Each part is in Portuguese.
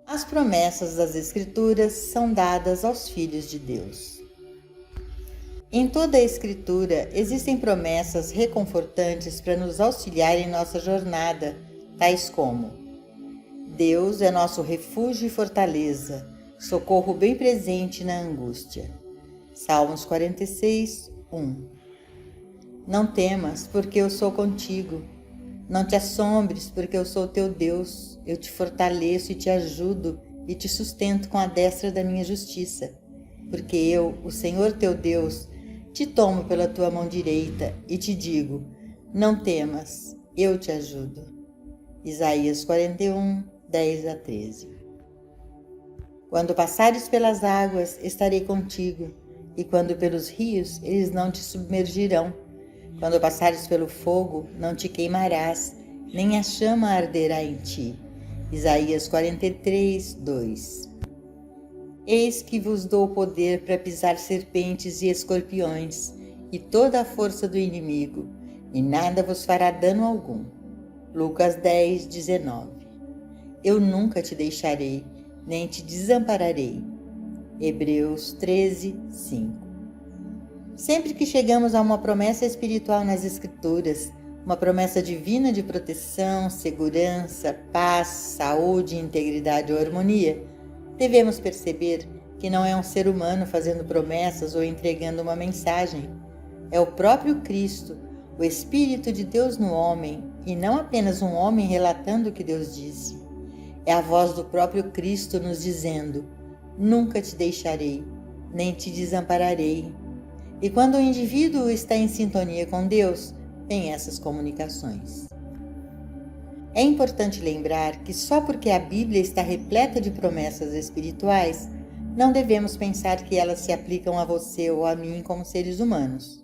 As promessas das Escrituras são dadas aos filhos de Deus. Em toda a Escritura existem promessas reconfortantes para nos auxiliar em nossa jornada, tais como: Deus é nosso refúgio e fortaleza, socorro bem presente na angústia. Salmos 46, 1. Não temas, porque eu sou contigo. Não te assombres, porque eu sou teu Deus. Eu te fortaleço e te ajudo e te sustento com a destra da minha justiça. Porque eu, o Senhor teu Deus, te tomo pela tua mão direita e te digo: não temas, eu te ajudo. Isaías 41, 10 a 13. Quando passares pelas águas, estarei contigo, e quando pelos rios, eles não te submergirão. Quando passares pelo fogo, não te queimarás, nem a chama arderá em ti. Isaías 43, 2. Eis que vos dou poder para pisar serpentes e escorpiões, e toda a força do inimigo, e nada vos fará dano algum. Lucas 10, 19. Eu nunca te deixarei, nem te desampararei. Hebreus 13, 5. Sempre que chegamos a uma promessa espiritual nas Escrituras, uma promessa divina de proteção, segurança, paz, saúde, integridade ou harmonia, devemos perceber que não é um ser humano fazendo promessas ou entregando uma mensagem. É o próprio Cristo, o Espírito de Deus no homem, e não apenas um homem relatando o que Deus disse. É a voz do próprio Cristo nos dizendo: nunca te deixarei, nem te desampararei. E quando o indivíduo está em sintonia com Deus, vem essas comunicações. É importante lembrar que só porque a Bíblia está repleta de promessas espirituais, não devemos pensar que elas se aplicam a você ou a mim como seres humanos.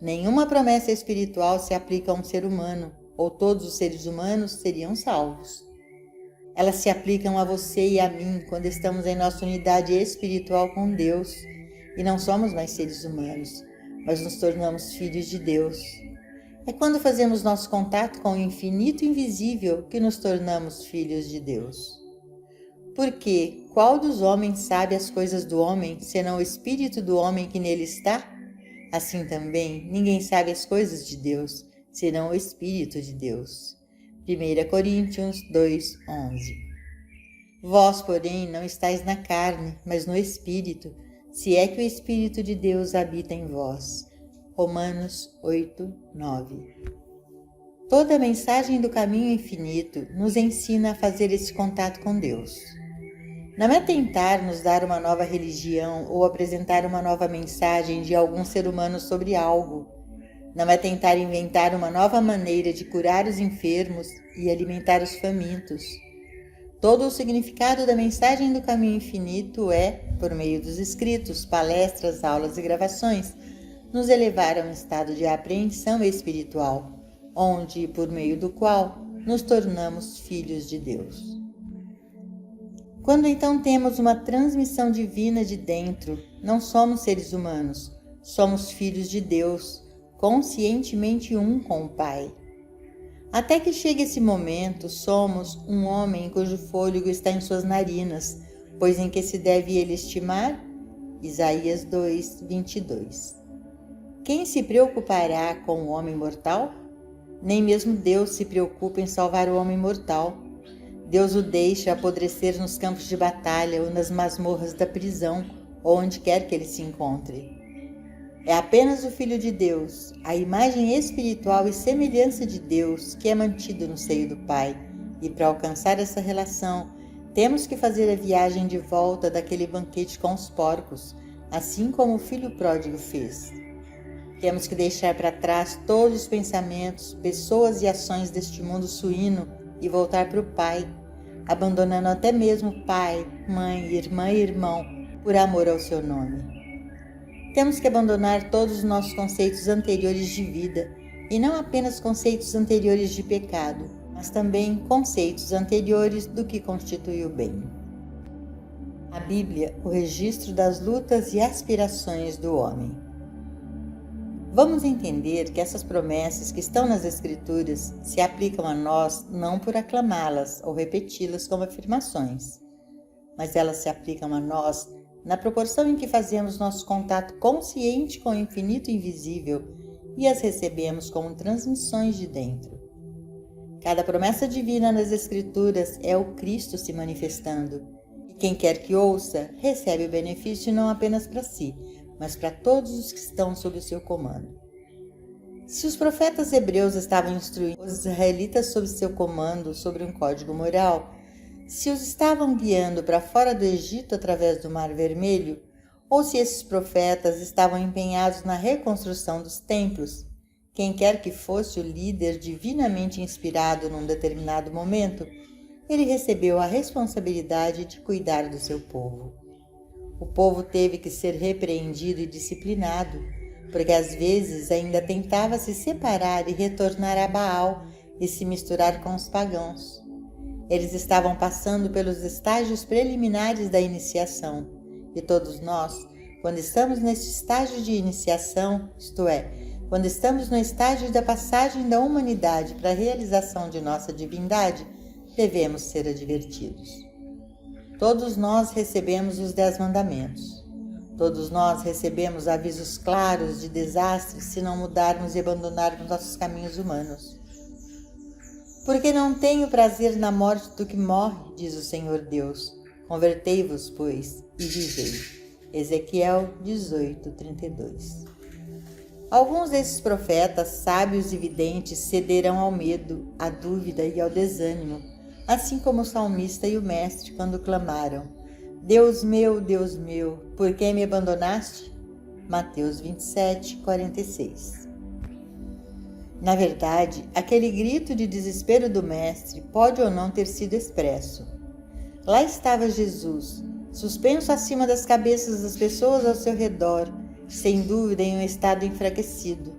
Nenhuma promessa espiritual se aplica a um ser humano, ou todos os seres humanos seriam salvos. Elas se aplicam a você e a mim quando estamos em nossa unidade espiritual com Deus e não somos mais seres humanos, mas nos tornamos filhos de Deus. É quando fazemos nosso contato com o infinito invisível que nos tornamos filhos de Deus. Porque qual dos homens sabe as coisas do homem, senão o espírito do homem que nele está? Assim também, ninguém sabe as coisas de Deus, senão o Espírito de Deus. 1 Coríntios 2, 11. Vós, porém, não estáis na carne, mas no Espírito, se é que o Espírito de Deus habita em vós. Romanos 8, 9. Toda a mensagem do caminho infinito nos ensina a fazer esse contato com Deus. Não é tentar nos dar uma nova religião ou apresentar uma nova mensagem de algum ser humano sobre algo. Não é tentar inventar uma nova maneira de curar os enfermos e alimentar os famintos. Todo o significado da mensagem do caminho infinito é, por meio dos escritos, palestras, aulas e gravações, nos elevar a um estado de apreensão espiritual, onde, por meio do qual, nos tornamos filhos de Deus. Quando então temos uma transmissão divina de dentro, não somos seres humanos, somos filhos de Deus, conscientemente um com o Pai. Até que chegue esse momento, somos um homem cujo fôlego está em suas narinas, pois em que se deve ele estimar? Isaías 2, 22. Quem se preocupará com o homem mortal? Nem mesmo Deus se preocupa em salvar o homem mortal. Deus o deixa apodrecer nos campos de batalha ou nas masmorras da prisão, ou onde quer que ele se encontre. É apenas o Filho de Deus, a imagem espiritual e semelhança de Deus, que é mantido no seio do Pai, e para alcançar essa relação, temos que fazer a viagem de volta daquele banquete com os porcos, assim como o filho pródigo fez. Temos que deixar para trás todos os pensamentos, pessoas e ações deste mundo suíno e voltar para o Pai, abandonando até mesmo pai, mãe, irmã e irmão, por amor ao seu nome. Temos que abandonar todos os nossos conceitos anteriores de vida, e não apenas conceitos anteriores de pecado, mas também conceitos anteriores do que constitui o bem. A Bíblia, o registro das lutas e aspirações do homem. Vamos entender que essas promessas que estão nas Escrituras se aplicam a nós não por aclamá-las ou repeti-las como afirmações, mas elas se aplicam a nós na proporção em que fazemos nosso contato consciente com o infinito invisível e as recebemos como transmissões de dentro. Cada promessa divina nas Escrituras é o Cristo se manifestando, e quem quer que ouça recebe o benefício não apenas para si, mas para todos os que estão sob o seu comando. Se os profetas hebreus estavam instruindo os israelitas sob seu comando sobre um código moral, se os estavam guiando para fora do Egito através do Mar Vermelho, ou se esses profetas estavam empenhados na reconstrução dos templos, quem quer que fosse o líder divinamente inspirado num determinado momento, ele recebeu a responsabilidade de cuidar do seu povo. O povo teve que ser repreendido e disciplinado, porque às vezes ainda tentava se separar e retornar a Baal e se misturar com os pagãos. Eles estavam passando pelos estágios preliminares da iniciação, e todos nós, quando estamos neste estágio de iniciação, isto é, quando estamos no estágio da passagem da humanidade para a realização de nossa divindade, devemos ser advertidos. Todos nós recebemos os 10 mandamentos. Todos nós recebemos avisos claros de desastres se não mudarmos e abandonarmos nossos caminhos humanos. Porque não tenho prazer na morte do que morre, diz o Senhor Deus. Convertei-vos, pois, e vivei. Ezequiel 18:32. Alguns desses profetas, sábios e videntes, cederam ao medo, à dúvida e ao desânimo, assim como o salmista e o mestre quando clamaram: Deus meu, por que me abandonaste? Mateus 27:46. Na verdade, aquele grito de desespero do mestre pode ou não ter sido expresso. Lá estava Jesus, suspenso acima das cabeças das pessoas ao seu redor, sem dúvida em um estado enfraquecido.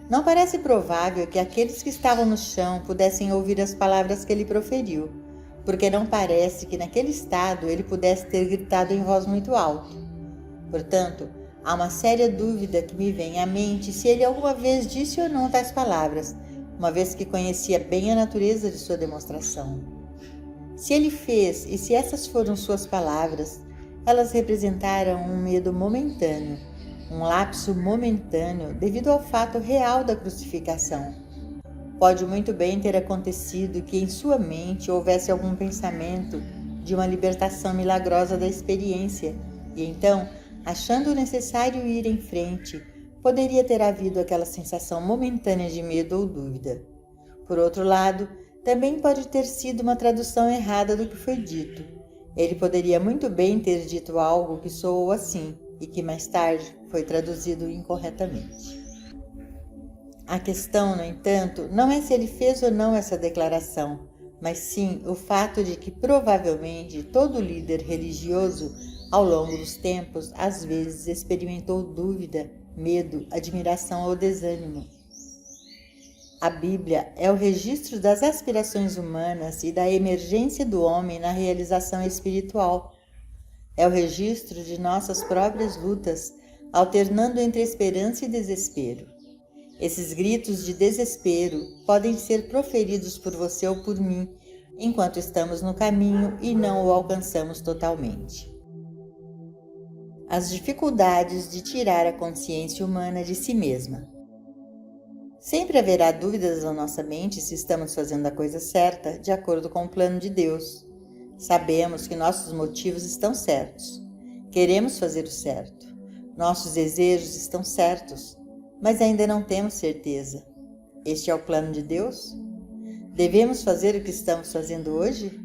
Não parece provável que aqueles que estavam no chão pudessem ouvir as palavras que ele proferiu, porque não parece que naquele estado ele pudesse ter gritado em voz muito alto. Portanto, há uma séria dúvida que me vem à mente se ele alguma vez disse ou não tais palavras, uma vez que conhecia bem a natureza de sua demonstração. Se ele fez e se essas foram suas palavras, elas representaram um medo momentâneo, um lapso momentâneo devido ao fato real da crucificação. Pode muito bem ter acontecido que em sua mente houvesse algum pensamento de uma libertação milagrosa da experiência, e então, achando necessário ir em frente, poderia ter havido aquela sensação momentânea de medo ou dúvida. Por outro lado, também pode ter sido uma tradução errada do que foi dito. Ele poderia muito bem ter dito algo que soou assim, e que mais tarde foi traduzido incorretamente. A questão, no entanto, não é se ele fez ou não essa declaração, mas sim o fato de que provavelmente todo líder religioso, ao longo dos tempos, às vezes experimentou dúvida, medo, admiração ou desânimo. A Bíblia é o registro das aspirações humanas e da emergência do homem na realização espiritual. É o registro de nossas próprias lutas, alternando entre esperança e desespero. Esses gritos de desespero podem ser proferidos por você ou por mim, enquanto estamos no caminho e não o alcançamos totalmente. As dificuldades de tirar a consciência humana de si mesma. Sempre haverá dúvidas na nossa mente se estamos fazendo a coisa certa, de acordo com o plano de Deus. Sabemos que nossos motivos estão certos. Queremos fazer o certo. Nossos desejos estão certos, mas ainda não temos certeza. Este é o plano de Deus? Devemos fazer o que estamos fazendo hoje?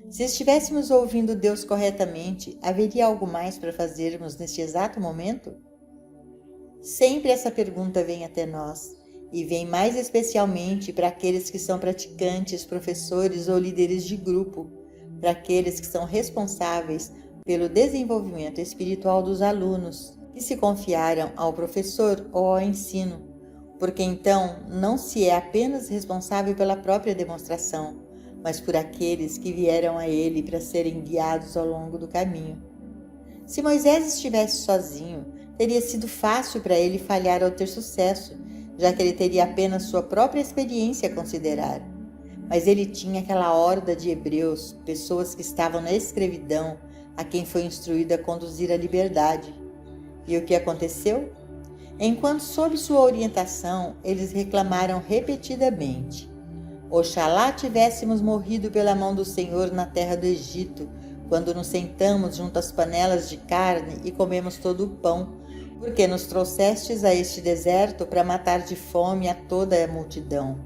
Se estivéssemos ouvindo Deus corretamente, haveria algo mais para fazermos neste exato momento? Sempre essa pergunta vem até nós, e vem mais especialmente para aqueles que são praticantes, professores ou líderes de grupo, para aqueles que são responsáveis pelo desenvolvimento espiritual dos alunos, que se confiaram ao professor ou ao ensino, porque então não se é apenas responsável pela própria demonstração, mas por aqueles que vieram a ele para serem guiados ao longo do caminho. Se Moisés estivesse sozinho, Teria sido fácil para ele falhar ao ter sucesso, já que ele teria apenas sua própria experiência a considerar. Mas ele tinha aquela horda de hebreus, pessoas que estavam na escravidão, a quem foi instruído a conduzir a liberdade. E o que aconteceu? Enquanto sob sua orientação, eles reclamaram repetidamente: Oxalá tivéssemos morrido pela mão do Senhor na terra do Egito, quando nos sentamos junto às panelas de carne e comemos todo o pão, porque nos trouxestes a este deserto para matar de fome a toda a multidão.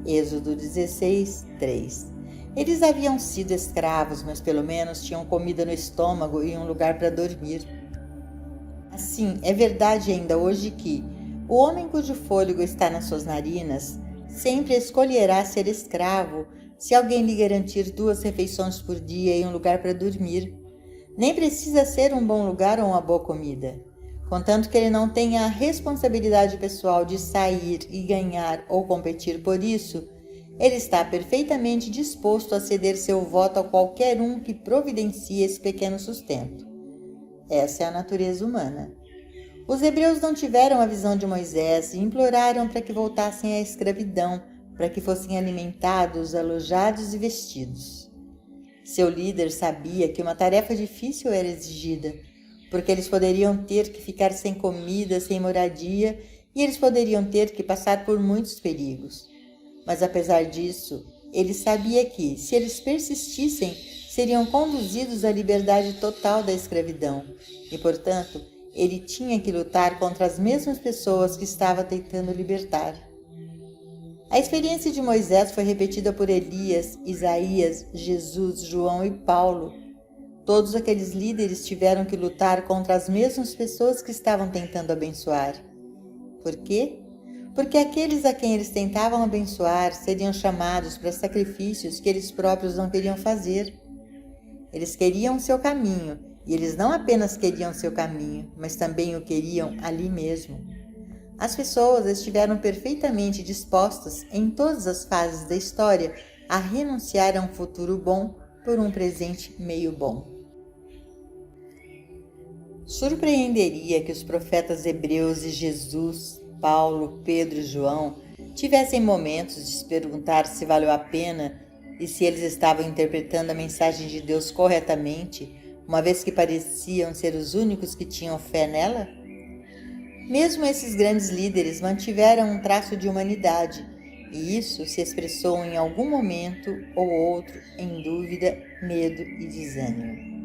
Êxodo 16, 3. Eles haviam sido escravos, mas pelo menos tinham comida no estômago e um lugar para dormir. Assim, é verdade ainda hoje que o homem cujo fôlego está nas suas narinas sempre escolherá ser escravo se alguém lhe garantir 2 refeições por dia e um lugar para dormir. Nem precisa ser um bom lugar ou uma boa comida. Contanto que ele não tenha a responsabilidade pessoal de sair e ganhar ou competir por isso, ele está perfeitamente disposto a ceder seu voto a qualquer um que providencie esse pequeno sustento. Essa é a natureza humana. Os hebreus não tiveram a visão de Moisés e imploraram para que voltassem à escravidão, para que fossem alimentados, alojados e vestidos. Seu líder sabia que uma tarefa difícil era exigida, porque eles poderiam ter que ficar sem comida, sem moradia, e eles poderiam ter que passar por muitos perigos. Mas apesar disso, ele sabia que, se eles persistissem, seriam conduzidos à liberdade total da escravidão, e, portanto, ele tinha que lutar contra as mesmas pessoas que estava tentando libertar. A experiência de Moisés foi repetida por Elias, Isaías, Jesus, João e Paulo. Todos aqueles líderes tiveram que lutar contra as mesmas pessoas que estavam tentando abençoar. Por quê? Porque aqueles a quem eles tentavam abençoar seriam chamados para sacrifícios que eles próprios não queriam fazer. Eles queriam seu caminho, e eles não apenas queriam seu caminho, mas também o queriam ali mesmo. As pessoas estiveram perfeitamente dispostas, em todas as fases da história, a renunciar a um futuro bom por um presente meio bom. Surpreenderia que os profetas hebreus e Jesus, Paulo, Pedro e João tivessem momentos de se perguntar se valeu a pena e se eles estavam interpretando a mensagem de Deus corretamente, uma vez que pareciam ser os únicos que tinham fé nela? Mesmo esses grandes líderes mantiveram um traço de humanidade, e isso se expressou em algum momento ou outro em dúvida, medo e desânimo.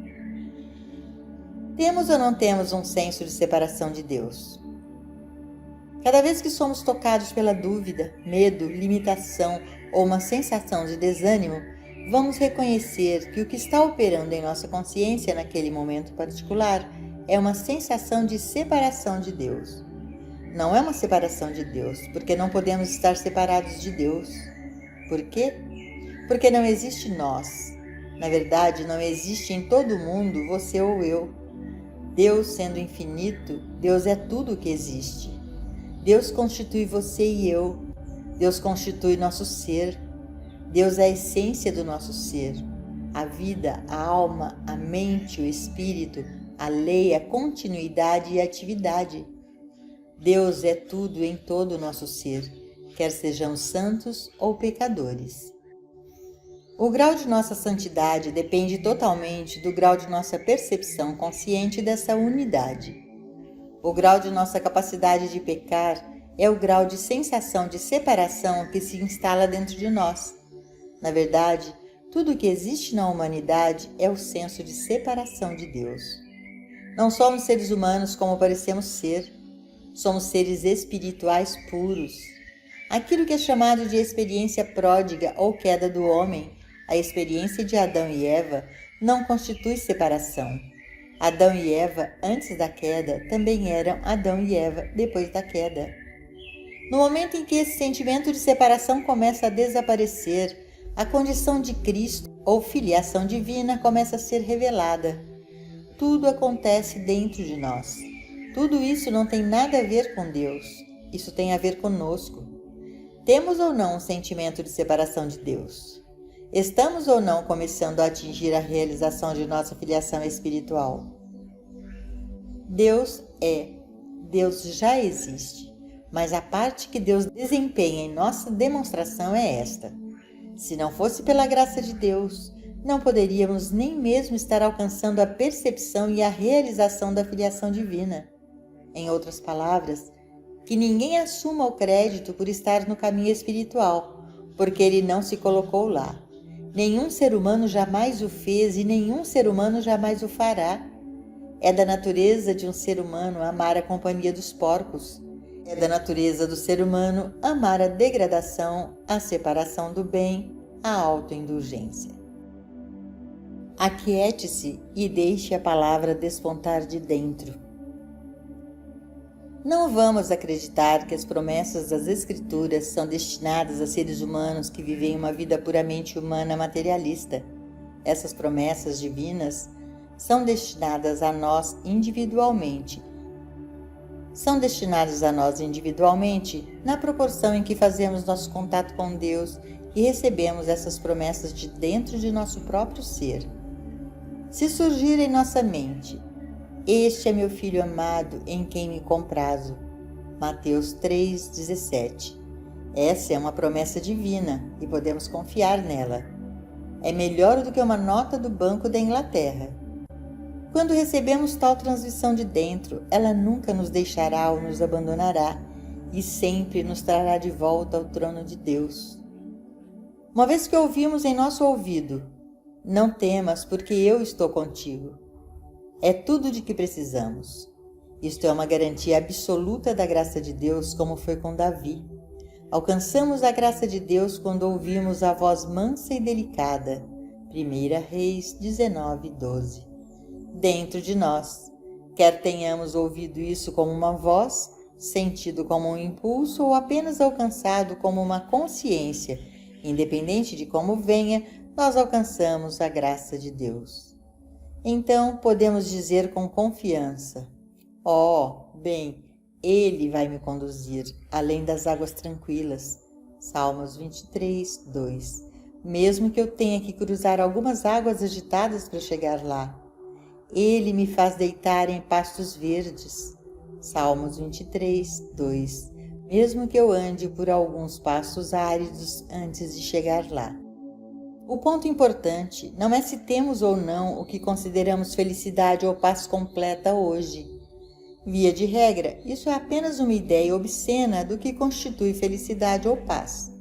Temos ou não temos um senso de separação de Deus? Cada vez que somos tocados pela dúvida, medo, limitação ou uma sensação de desânimo, vamos reconhecer que o que está operando em nossa consciência naquele momento particular é uma sensação de separação de Deus. Não é uma separação de Deus, porque não podemos estar separados de Deus. Por quê? Porque não existe nós. Na verdade, não existe em todo mundo você ou eu. Deus sendo infinito, Deus é tudo o que existe. Deus constitui você e eu. Deus constitui nosso ser. Deus é a essência do nosso ser. A vida, a alma, a mente, o espírito, a lei, a continuidade e a atividade. Deus é tudo em todo o nosso ser, quer sejamos santos ou pecadores. O grau de nossa santidade depende totalmente do grau de nossa percepção consciente dessa unidade. O grau de nossa capacidade de pecar é o grau de sensação de separação que se instala dentro de nós. Na verdade, tudo o que existe na humanidade é o senso de separação de Deus. Não somos seres humanos como parecemos ser. Somos seres espirituais puros. Aquilo que é chamado de experiência pródiga ou queda do homem, a experiência de Adão e Eva, não constitui separação. Adão e Eva, antes da queda, também eram Adão e Eva depois da queda. No momento em que esse sentimento de separação começa a desaparecer, a condição de Cristo ou filiação divina começa a ser revelada. Tudo acontece dentro de nós. Tudo isso não tem nada a ver com Deus. Isso tem a ver conosco. Temos ou não um sentimento de separação de Deus? Estamos ou não começando a atingir a realização de nossa filiação espiritual? Deus é Deus já existe, mas a parte que Deus desempenha em nossa demonstração é esta. Se não fosse pela graça de Deus, não poderíamos nem mesmo estar alcançando a percepção e a realização da filiação divina. Em outras palavras, que ninguém assuma o crédito por estar no caminho espiritual, porque ele não se colocou lá. Nenhum ser humano jamais o fez e nenhum ser humano jamais o fará. É da natureza de um ser humano amar a companhia dos porcos. É da natureza do ser humano amar a degradação, a separação do bem, a autoindulgência. Aquiete-se e deixe a palavra despontar de dentro. Não vamos acreditar que as promessas das Escrituras são destinadas a seres humanos que vivem uma vida puramente humana materialista. Essas promessas divinas são destinadas a nós individualmente. Na proporção em que fazemos nosso contato com Deus e recebemos essas promessas de dentro de nosso próprio ser. Se surgir em nossa mente, este é meu filho amado em quem me comprazo. Mateus 3,17. Essa é uma promessa divina e podemos confiar nela. É melhor do que uma nota do Banco da Inglaterra. Quando recebemos tal transmissão de dentro, ela nunca nos deixará ou nos abandonará e sempre nos trará de volta ao trono de Deus. Uma vez que ouvimos em nosso ouvido, não temas, porque eu estou contigo. É tudo de que precisamos. Isto é uma garantia absoluta da graça de Deus, como foi com Davi. Alcançamos a graça de Deus quando ouvimos a voz mansa e delicada. 1 Reis 19:12. Dentro de nós, quer tenhamos ouvido isso como uma voz, sentido como um impulso ou apenas alcançado como uma consciência, independente de como venha, nós alcançamos a graça de Deus. Então podemos dizer com confiança: bem, Ele vai me conduzir além das águas tranquilas. Salmos 23:2. Mesmo que eu tenha que cruzar algumas águas agitadas para chegar lá, Ele me faz deitar em pastos verdes. Salmos 23:2. Mesmo que eu ande por alguns pastos áridos antes de chegar lá. O ponto importante não é se temos ou não o que consideramos felicidade ou paz completa hoje. Via de regra, isso é apenas uma ideia obscena do que constitui felicidade ou paz.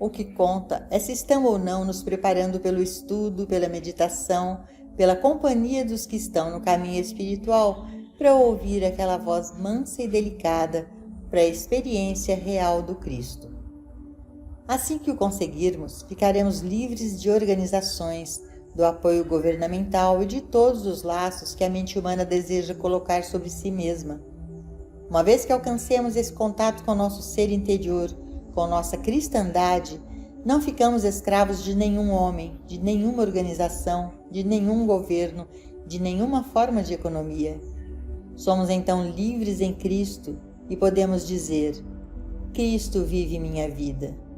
O que conta é se estamos ou não nos preparando pelo estudo, pela meditação, pela companhia dos que estão no caminho espiritual, para ouvir aquela voz mansa e delicada, para a experiência real do Cristo. Assim que o conseguirmos, ficaremos livres de organizações, do apoio governamental e de todos os laços que a mente humana deseja colocar sobre si mesma. Uma vez que alcancemos esse contato com nosso ser interior, com nossa cristandade, não ficamos escravos de nenhum homem, de nenhuma organização, de nenhum governo, de nenhuma forma de economia. Somos então livres em Cristo e podemos dizer: Cristo vive minha vida.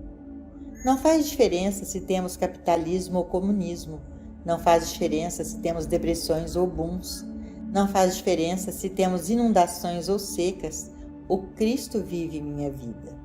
Não faz diferença se temos capitalismo ou comunismo. Não faz diferença se temos depressões ou booms. Não faz diferença se temos inundações ou secas. O Cristo vive minha vida.